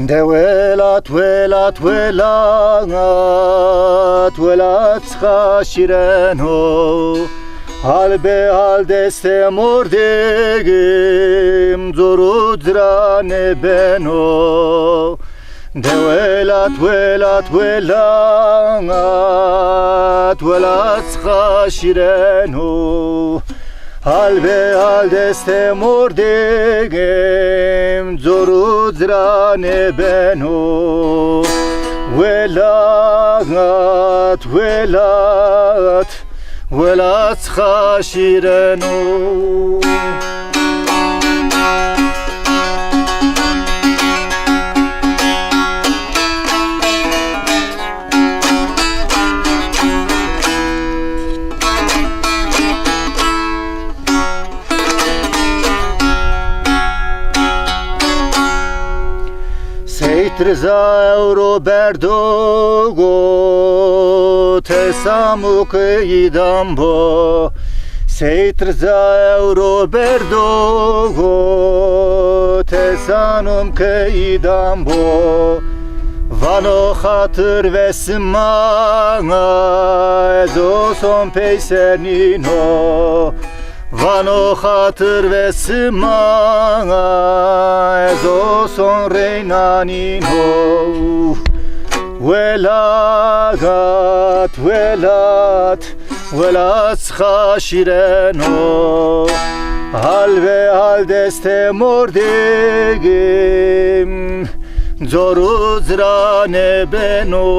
Develat velat velat velat şaşireno Halbe haldeste mordegim zorudrane beno Develat velat velat velat şaşireno Halbe haldeste mordegim zorudrane beno Velat velat velat şaşireno Seytrza euro berdogo tesamuk idambo Seytrza euro berdogo tesanum ke idambo Vano hatır vesimana ezo son peysernino Vano hatır vesimana ezo son reynanino Velat velat velat şaşireno Halve haldeste mordegim Zoruzrane beno